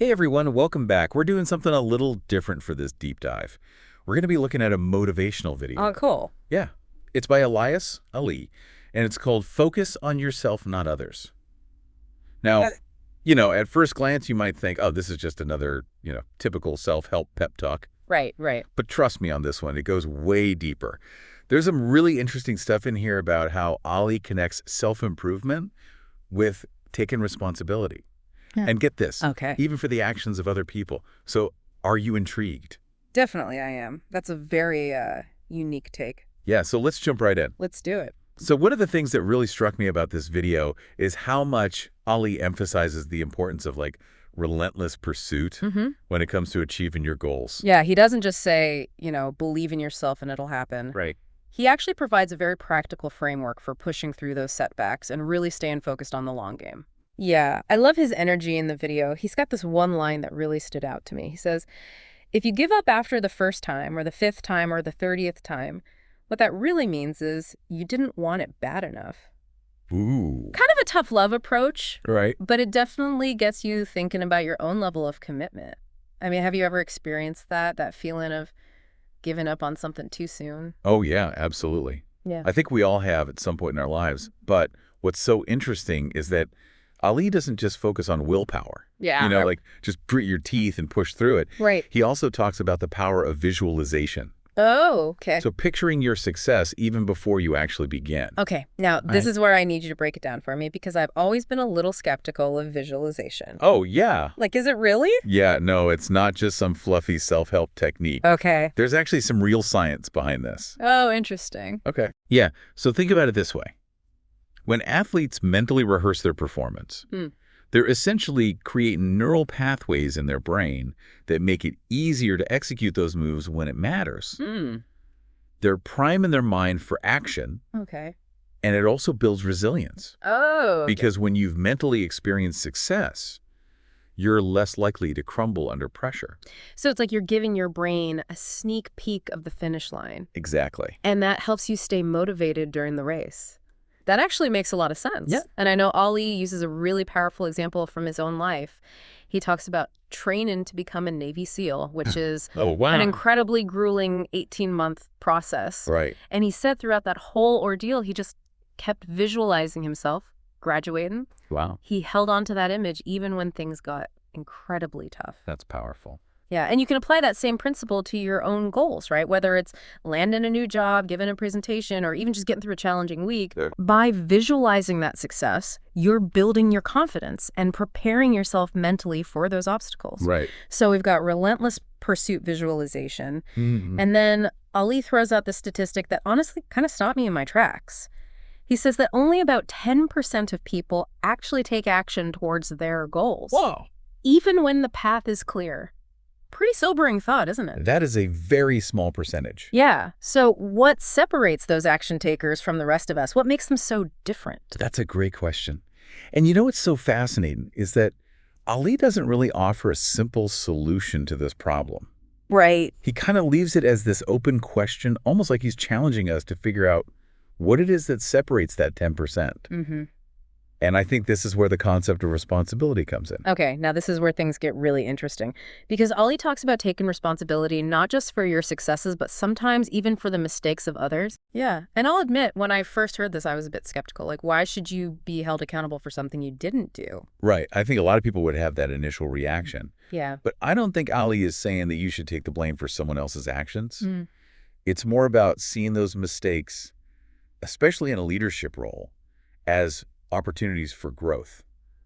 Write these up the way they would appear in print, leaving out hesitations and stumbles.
Hey everyone, welcome back. We're doing something a little different for this deep dive. We're going to be looking at a motivational video. Oh, cool. Yeah. It's by Elias Ali, and it's called Focus on Yourself, Not Others. Now, at first glance, you might think, oh, this is just another, typical self-help pep talk. Right, right. But trust me on this one, it goes way deeper. There's some really interesting stuff in here about how Ali connects self-improvement with taking responsibility. Yeah. And get this, Okay. even for the actions of other people. So are you intrigued? Definitely I am. That's a very unique take. Yeah, so let's jump right in. Let's do it. So one of the things that really struck me about this video is how much Ali emphasizes the importance of relentless pursuit when it comes to achieving your goals. Yeah, he doesn't just say, believe in yourself and it'll happen. Right. He actually provides a very practical framework for pushing through those setbacks and really staying focused on the long game. Yeah, I love his energy in the video. He's got this one line that really stood out to me. He says, if you give up after the first time or the 5th time or the 30th time, what that really means is you didn't want it bad enough. Ooh. Kind of a tough love approach, Right. but it definitely gets you thinking about your own level of commitment. I mean, have you ever experienced that feeling of giving up on something too soon? Oh, yeah, absolutely. Yeah. I think we all have at some point in our lives. But what's so interesting is that Ali doesn't just focus on willpower. Yeah. Just grit your teeth and push through it. Right. He also talks about the power of visualization. Oh, okay. So picturing your success even before you actually begin. Okay. Now, this is where I need you to break it down for me because I've always been a little skeptical of visualization. Oh, yeah. Is it really? Yeah, no, it's not just some fluffy self-help technique. Okay. There's actually some real science behind this. Oh, interesting. Okay. Yeah, so think about it this way. When athletes mentally rehearse their performance, they're essentially creating neural pathways in their brain that make it easier to execute those moves when it matters. They're priming their mind for action. Okay. And it also builds resilience. Oh. Because when you've mentally experienced success, you're less likely to crumble under pressure. So it's like you're giving your brain a sneak peek of the finish line. Exactly. And that helps you stay motivated during the race. That actually makes a lot of sense. Yeah. And I know Ali uses a really powerful example from his own life. He talks about training to become a Navy SEAL, which is an incredibly grueling 18-month process. Right. And he said throughout that whole ordeal, he just kept visualizing himself graduating. Wow. He held on to that image even when things got incredibly tough. That's powerful. Yeah, and you can apply that same principle to your own goals, right? Whether it's landing a new job, giving a presentation, or even just getting through a challenging week. Sure. By visualizing that success, you're building your confidence and preparing yourself mentally for those obstacles. Right. So we've got relentless pursuit visualization. And then Ali throws out the statistic that honestly kind of stopped me in my tracks. He says that only about 10% of people actually take action towards their goals. Whoa. Even when the path is clear. Pretty sobering thought, isn't it? That is a very small percentage. Yeah. So what separates those action takers from the rest of us? What makes them so different? That's a great question. And what's so fascinating is that Ali doesn't really offer a simple solution to this problem. Right. He kind of leaves it as this open question, almost like he's challenging us to figure out what it is that separates that 10%. And I think this is where the concept of responsibility comes in. Okay, now this is where things get really interesting. Because Ali talks about taking responsibility not just for your successes, but sometimes even for the mistakes of others. Yeah, and I'll admit, when I first heard this, I was a bit skeptical. Why should you be held accountable for something you didn't do? Right. I think a lot of people would have that initial reaction. Yeah. But I don't think Ali is saying that you should take the blame for someone else's actions. It's more about seeing those mistakes, especially in a leadership role, as opportunities for growth,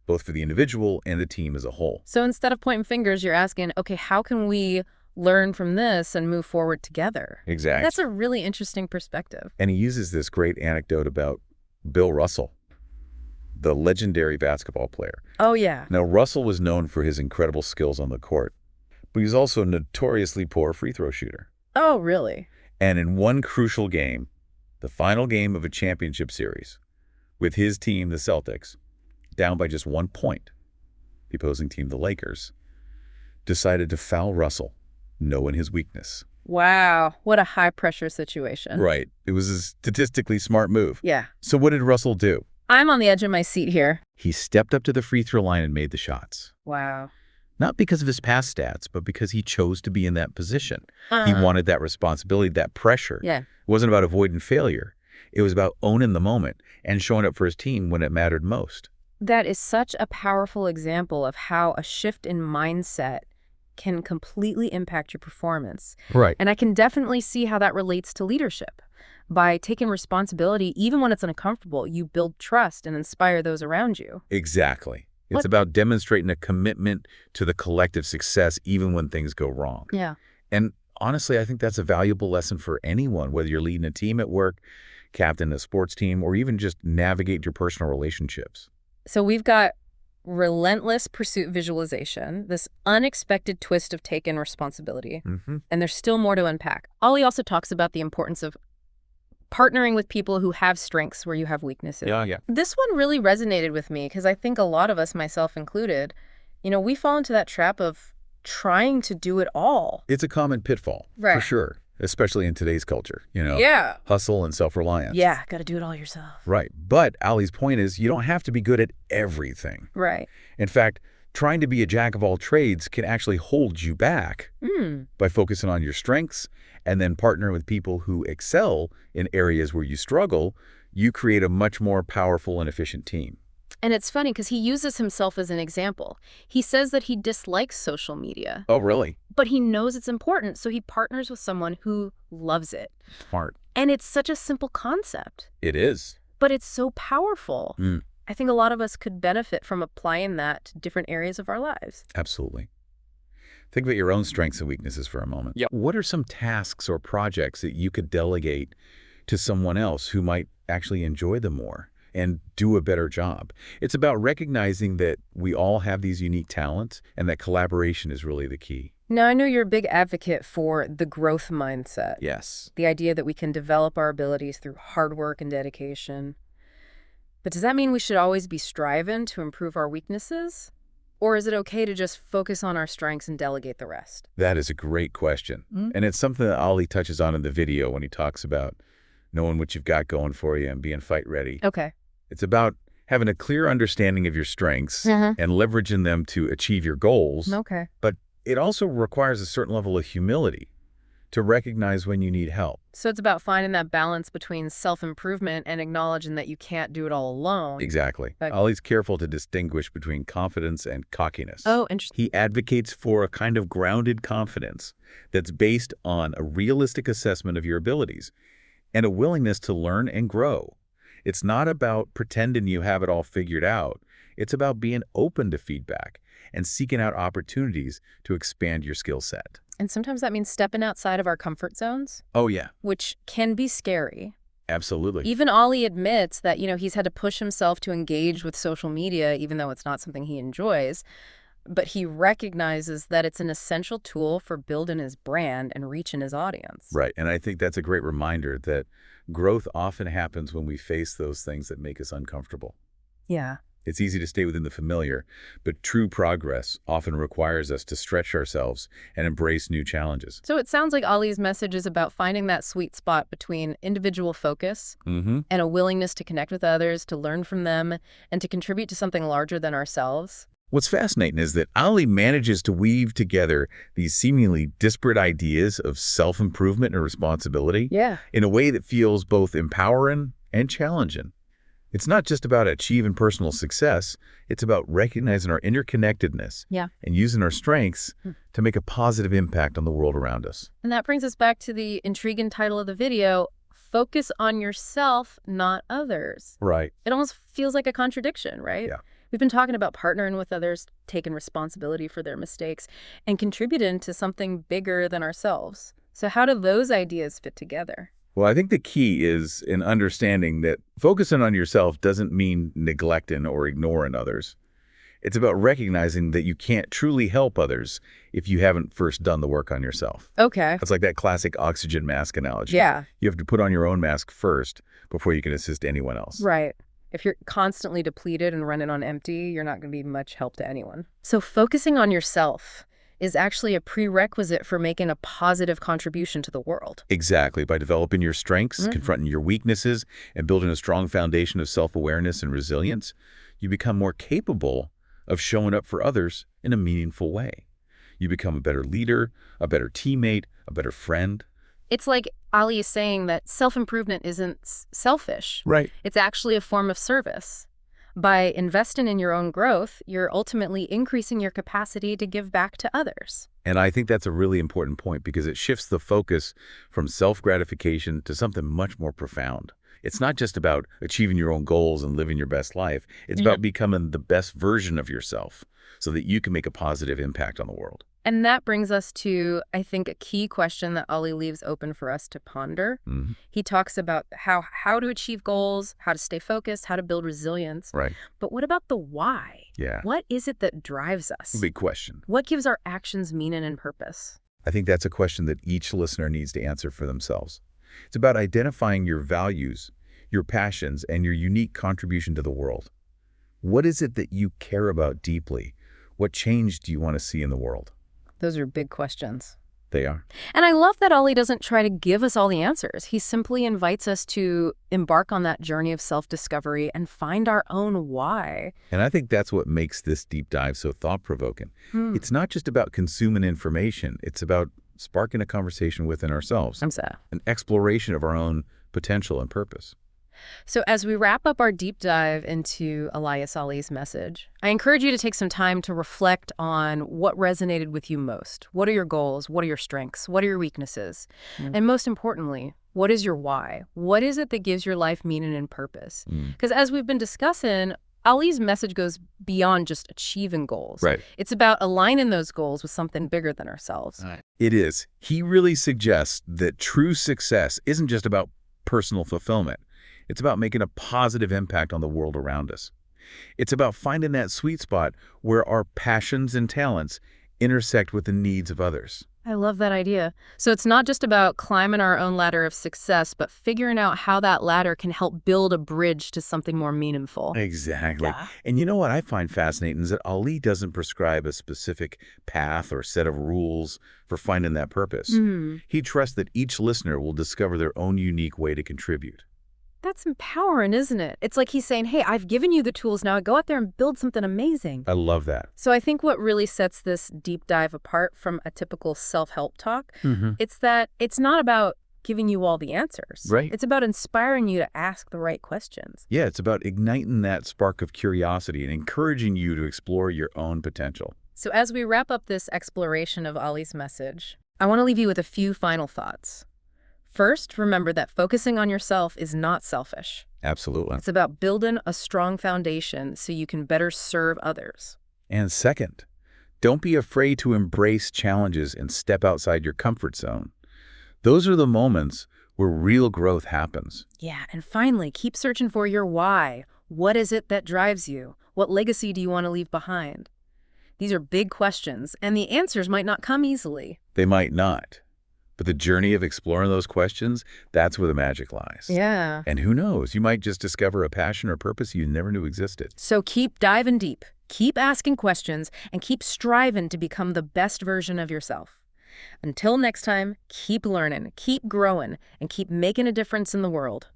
both for the individual and the team as a whole. So instead of pointing fingers, you're asking, okay, how can we learn from this and move forward together? Exactly. That's a really interesting perspective. And he uses this great anecdote about Bill Russell, the legendary basketball player. Oh, yeah. Now, Russell was known for his incredible skills on the court, but he was also a notoriously poor free throw shooter. Oh, really? And in one crucial game, the final game of a championship series, with his team, the Celtics, down by just 1 point, the opposing team, the Lakers, decided to foul Russell, knowing his weakness. Wow, what a high-pressure situation. Right. It was a statistically smart move. Yeah. So what did Russell do? I'm on the edge of my seat here. He stepped up to the free throw line and made the shots. Wow. Not because of his past stats, but because he chose to be in that position. He wanted that responsibility, that pressure. Yeah. It wasn't about avoiding failure. It was about owning the moment and showing up for his team when it mattered most. That is such a powerful example of how a shift in mindset can completely impact your performance. Right. And I can definitely see how that relates to leadership. By taking responsibility, even when it's uncomfortable, you build trust and inspire those around you. Exactly. It's What- about demonstrating a commitment to the collective success even when things go wrong. Yeah. And honestly, I think that's a valuable lesson for anyone, whether you're leading a team at work, captain a sports team, or even just navigate your personal relationships. So we've got relentless pursuit visualization, this unexpected twist of taking responsibility, and there's still more to unpack. Ali also talks about the importance of partnering with people who have strengths where you have weaknesses. Yeah. This one really resonated with me because I think a lot of us, myself included, we fall into that trap of trying to do it all. It's a common pitfall, for Right. sure, especially in today's culture, Yeah. hustle and self-reliance. Yeah, got to do it all yourself. Right. But Ali's point is you don't have to be good at everything. Right. In fact, trying to be a jack of all trades can actually hold you back by focusing on your strengths and then partnering with people who excel in areas where you struggle. You create a much more powerful and efficient team. And it's funny because he uses himself as an example. He says that he dislikes social media, Oh, really? but he knows it's important, so he partners with someone who loves it. Smart. And it's such a simple concept, It is. but it's so powerful. Mm. I think a lot of us could benefit from applying that to different areas of our lives. Absolutely. Think about your own strengths and weaknesses for a moment. Yep. What are some tasks or projects that you could delegate to someone else who might actually enjoy them more and do a better job? It's about recognizing that we all have these unique talents and that collaboration is really the key. Now, I know you're a big advocate for the growth mindset. Yes. The idea that we can develop our abilities through hard work and dedication. But does that mean we should always be striving to improve our weaknesses? Or is it okay to just focus on our strengths and delegate the rest? That is a great question. And it's something that Ali touches on in the video when he talks about knowing what you've got going for you and being fight ready. Okay. It's about having a clear understanding of your strengths Mhm. and leveraging them to achieve your goals. Okay. But it also requires a certain level of humility to recognize when you need help. So it's about finding that balance between self-improvement and acknowledging that you can't do it all alone. Exactly. But- Ali's careful to distinguish between confidence and cockiness. Oh, interesting. He advocates for a kind of grounded confidence that's based on a realistic assessment of your abilities and a willingness to learn and grow. It's not about pretending you have it all figured out. It's about being open to feedback and seeking out opportunities to expand your skill set. And sometimes that means stepping outside of our comfort zones, Oh, yeah, which can be scary. absolutely. Even Ali admits that, he's had to push himself to engage with social media, even though it's not something he enjoys. But he recognizes that it's an essential tool for building his brand and reaching his audience. Right. And I think that's a great reminder that growth often happens when we face those things that make us uncomfortable. Yeah. It's easy to stay within the familiar, but true progress often requires us to stretch ourselves and embrace new challenges. So it sounds like Ali's message is about finding that sweet spot between individual focus and a willingness to connect with others, to learn from them, and to contribute to something larger than ourselves. What's fascinating is that Ali manages to weave together these seemingly disparate ideas of self-improvement and responsibility Yeah. in a way that feels both empowering and challenging. It's not just about achieving personal success, it's about recognizing our interconnectedness Yeah. and using our strengths to make a positive impact on the world around us. And that brings us back to the intriguing title of the video, Focus on Yourself, Not Others. Right. It almost feels like a contradiction, right? Yeah. We've been talking about partnering with others, taking responsibility for their mistakes, and contributing to something bigger than ourselves. So how do those ideas fit together? Well, I think the key is in understanding that focusing on yourself doesn't mean neglecting or ignoring others. It's about recognizing that you can't truly help others if you haven't first done the work on yourself. Okay. It's like that classic oxygen mask analogy. Yeah. You have to put on your own mask first before you can assist anyone else. Right. If you're constantly depleted and running on empty, you're not going to be much help to anyone. So focusing on yourself is actually a prerequisite for making a positive contribution to the world. Exactly. By developing your strengths, confronting your weaknesses, and building a strong foundation of self-awareness and resilience, you become more capable of showing up for others in a meaningful way. You become a better leader, a better teammate, a better friend. It's like Ali is saying that self-improvement isn't selfish. Right. It's actually a form of service. By investing in your own growth, you're ultimately increasing your capacity to give back to others. And I think that's a really important point because it shifts the focus from self-gratification to something much more profound. It's not just about achieving your own goals and living your best life. It's about becoming the best version of yourself so that you can make a positive impact on the world. And that brings us to, I think, a key question that Ali leaves open for us to ponder. He talks about how to achieve goals, how to stay focused, how to build resilience. Right. But what about the why? Yeah. What is it that drives us? Big question. What gives our actions meaning and purpose? I think that's a question that each listener needs to answer for themselves. It's about identifying your values, your passions, and your unique contribution to the world. What is it that you care about deeply? What change do you want to see in the world? Those are big questions. They are. And I love that Ali doesn't try to give us all the answers. He simply invites us to embark on that journey of self-discovery and find our own why. And I think that's what makes this deep dive so thought-provoking. It's not just about consuming information. It's about sparking a conversation within ourselves. I'm sad. An exploration of our own potential and purpose. So as we wrap up our deep dive into Elias Ali's message, I encourage you to take some time to reflect on what resonated with you most. What are your goals? What are your strengths? What are your weaknesses? And most importantly, what is your why? What is it that gives your life meaning and purpose? Because as we've been discussing, Ali's message goes beyond just achieving goals. Right. It's about aligning those goals with something bigger than ourselves. It is. He really suggests that true success isn't just about personal fulfillment. It's about making a positive impact on the world around us. It's about finding that sweet spot where our passions and talents intersect with the needs of others. I love that idea. So it's not just about climbing our own ladder of success, but figuring out how that ladder can help build a bridge to something more meaningful. Exactly. And you know what I find fascinating is that Ali doesn't prescribe a specific path or set of rules for finding that purpose. He trusts that each listener will discover their own unique way to contribute. That's empowering, isn't it? It's like he's saying, hey, I've given you the tools, now go out there and build something amazing. I love that. So I think what really sets this deep dive apart from a typical self-help talk, it's that it's not about giving you all the answers. Right. It's about inspiring you to ask the right questions. Yeah, it's about igniting that spark of curiosity and encouraging you to explore your own potential. So as we wrap up this exploration of Ali's message, I want to leave you with a few final thoughts. First, remember that focusing on yourself is not selfish. Absolutely. It's about building a strong foundation so you can better serve others. And second, don't be afraid to embrace challenges and step outside your comfort zone. Those are the moments where real growth happens. Yeah, and finally, keep searching for your why. What is it that drives you? What legacy do you want to leave behind? These are big questions, and the answers might not come easily. They might not. But the journey of exploring those questions, that's where the magic lies. Yeah. And who knows, you might just discover a passion or purpose you never knew existed. So keep diving deep, keep asking questions, and keep striving to become the best version of yourself. Until next time, keep learning, keep growing, and keep making a difference in the world.